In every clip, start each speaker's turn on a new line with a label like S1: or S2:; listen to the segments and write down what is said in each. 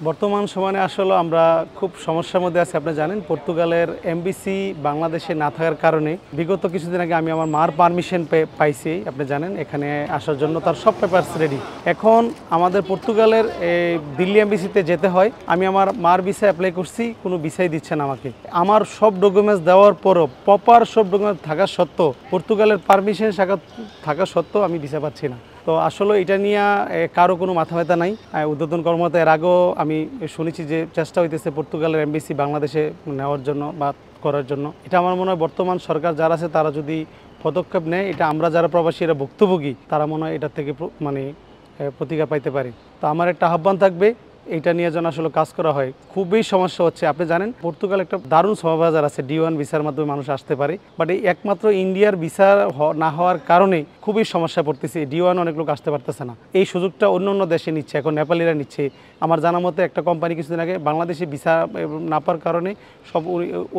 S1: বর্তমান সময়ে আসলে আমরা খুব সমস্যার মধ্যে আছি। আপনি জানেন পর্তুগালের এমবিসি বাংলাদেশে না থাকার কারণে বিগত কিছুদিন আগে আমি আমার মার পারমিশন পাইছি। আপনি জানেন এখানে আসার জন্য তার সব পেপারস রেডি। এখন আমাদের পর্তুগালের দিল্লি এমবিসিতে যেতে হয়। আমি আমার মার ভিসা অ্যাপ্লাই করছি, কোনো ভিসাই দিচ্ছে না আমাকে। আমার সব ডকুমেন্টস দেওয়ার পরও প্রপার সব ডকুমেন্টস থাকা সত্ত্বেও পর্তুগালের পারমিশন থাকা সত্ত্বেও আমি ভিসা পাচ্ছি না। তো আসলে এটা নিয়ে কারো কোনো মাথা ব্যথা নাই। উদ্বোধন কর্মকর্তা এর আগেও আমি শুনেছি যে চেষ্টা হইতেছে পর্তুগালের এমবিসি বাংলাদেশে নেওয়ার জন্য বা করার জন্য। এটা আমার মনে হয় বর্তমান সরকার যারা আছে তারা যদি পদক্ষেপ নেয়, এটা আমরা যারা প্রবাসীরা ভুক্তভোগী তারা মনে হয় এটার থেকে প্রতিকার পাইতে পারে। তো আমার একটা আহ্বান থাকবে, এটা নিয়ে যেন আসলে কাজ করা হয়। খুবই সমস্যা হচ্ছে। আপনি জানেন পর্তুগাল একটা দারুণ সমবাজার আছে, D1 ভিসার মাধ্যমে মানুষ আসতে পারে, বাট এই একমাত্র ইন্ডিয়ার ভিসা না হওয়ার কারণে খুবই সমস্যা পড়তেছে। D1 অনেক লোক আসতে পারতেছে না। এই সুযোগটা অন্য অন্য দেশে নিচ্ছে, এখন নেপালিরা নিচ্ছে। আমার জানা মতে একটা কোম্পানি কিছুদিন আগে বাংলাদেশে ভিসা না পাওয়ার কারণে সব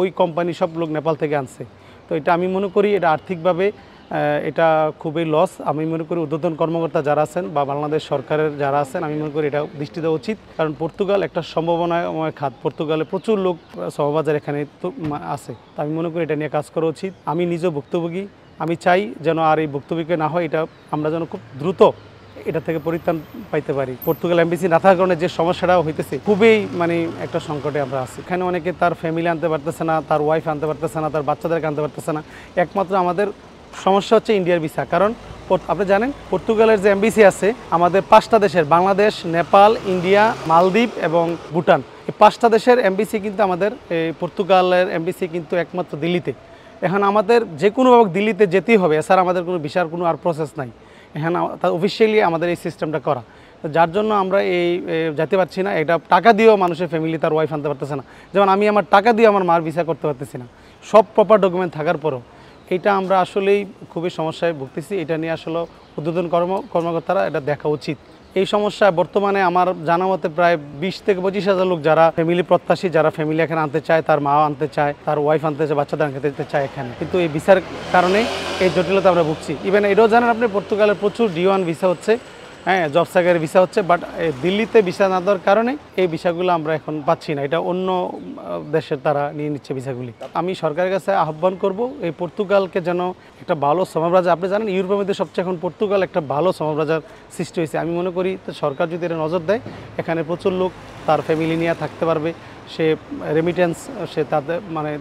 S1: ওই কোম্পানি সব লোক নেপাল থেকে আনছে। তো এটা আমি মনে করি এটা আর্থিকভাবে এটা খুবই লস। আমি মনে করি ঊর্ধ্বতন কর্মকর্তা যারা আছেন বা বাংলাদেশ সরকারের যারা আছেন, আমি মনে করি এটা দৃষ্টি দেওয়া উচিত। কারণ পর্তুগাল একটা সম্ভাবনাময় খাত। পর্তুগালে প্রচুর লোক সমবাজার এখানে তো আছে। তো আমি মনে করি এটা নিয়ে কাজ করা উচিত। আমি নিজেও ভুক্তভোগী। আমি চাই যেন আর এই ভুক্তভোগী না হয়, এটা আমরা যেন খুব দ্রুত এটা থেকে পরিত্রাণ পাইতে পারি। পর্তুগাল এমবিসি না থাকার কারণে যে সমস্যাটা হইতেছে খুবই একটা সংকটে আমরা আছি। এখানে অনেকে তার ফ্যামিলি আনতে পারতেছে না, তার ওয়াইফ আনতে পারতেছে না, তার বাচ্চাদেরকে আনতে পারতেছে না। একমাত্র আমাদের সমস্যা হচ্ছে ইন্ডিয়ার ভিসা। কারণ আপনি জানেন পর্তুগালের যে এমবিসি আছে আমাদের 5টা দেশের, বাংলাদেশ, নেপাল, ইন্ডিয়া, মালদ্বীপ এবং ভুটান, এই 5টা দেশের এমবিসি কিন্তু আমাদের পর্তুগালের এমবিসি কিন্তু একমাত্র দিল্লিতে। এখন আমাদের যে কোনোভাবে দিল্লিতে যেতেই হবে, এছাড়া আমাদের কোনো ভিসার কোনো আর প্রসেস নাই। এখানে অফিসিয়ালি আমাদের এই সিস্টেমটা করা, যার জন্য আমরা যেতে পারছি না। এটা টাকা দিয়েও মানুষের ফ্যামিলি তার ওয়াইফ আনতে পারতেছে না। যেমন আমি আমার টাকা দিয়ে আমার মার ভিসা করতে পারতেছি না, সব প্রপার ডকুমেন্ট থাকার পরও। এটা আমরা আসলেই খুবই সমস্যায় ভুগতেছি। এটা নিয়ে আসলে ঊর্ধ্বতন কর্মকর্তারা এটা দেখা উচিত। এই সমস্যা বর্তমানে আমার জানা মতে প্রায় 20 থেকে 25 হাজার লোক যারা ফ্যামিলি প্রত্যাশী, যারা ফ্যামিলি এখানে আনতে চায়, তার মা আনতে চায়, তার ওয়াইফ আনতে চায়, বাচ্চাদের আনতে চায় এখানে, কিন্তু এই ভিসার কারণে এই জটিলতা আমরা ভুগছি। ইভেন এটাও জানেন আপনি পর্তুগালের প্রচুর D1 ভিসা হচ্ছে, হ্যাঁ, জব সাইকের ভিসা হচ্ছে, বাট দিল্লিতে ভিসা না দেওয়ার কারণে এই ভিসাগুলো আমরা এখন পাচ্ছি না। এটা অন্য দেশের তারা নিয়ে নিচ্ছে ভিসাগুলি। আমি সরকারের কাছে আহ্বান করব এই পর্তুগালকে যেন একটা ভালো সমবাজার, আপনি জানেন ইউরোপের মধ্যে সবচেয়ে এখন পর্তুগাল একটা ভালো সমবাজার সৃষ্টি হয়েছে। আমি মনে করি সরকার যদি এটা নজর দেয়, এখানে প্রচুর লোক তার ফ্যামিলি নিয়ে থাকতে পারবে, সে রেমিটেন্স সে তাদের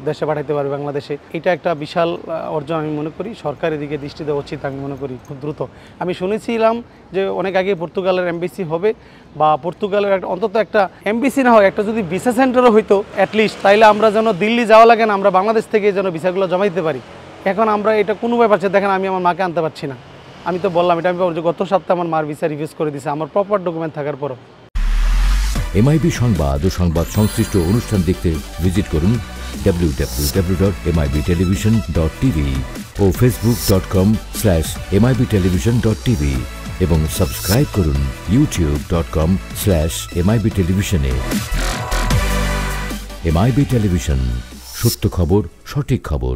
S1: দেশে পাঠাইতে পারবে বাংলাদেশে। এটা একটা বিশাল অর্জন আমি মনে করি। সরকার এদিকে দৃষ্টি দেওয়া উচিত আমি মনে করি খুব দ্রুত। আমি শুনেছিলাম যে অনেক আগে পর্তুগালের এমবিসি হবে, বা পর্তুগালের অন্তত একটা এমবিসি না হয় একটা যদি ভিসা সেন্টারও হইতো অ্যাটলিস্ট, তাইলে আমরা যেন দিল্লি যাওয়া লাগে না, আমরা বাংলাদেশ থেকে যেন ভিসাগুলো জমা দিতে পারি। এখন আমরা এটা কোনো ব্যাপার আছে, দেখেন আমি আমার মাকে আনতে পারছি না। আমি তো বললাম এটা আমি গত সপ্তাহে আমার মার ভিসা রিভিউজ করে দিয়েছে আমার প্রপার ডকুমেন্ট থাকার পরও।
S2: MIB সংবাদ ও সংবাদ সংশ্লিষ্ট অনুষ্ঠান দেখতে ভিজিট করুন www.mibtelevision.tv ও facebook.com/mibtelevision.tv এবং সাবস্ক্রাইব করুন youtube.com/mibtelevision এ। MIB টেলিভিশন, সত্য খবর, সঠিক খবর।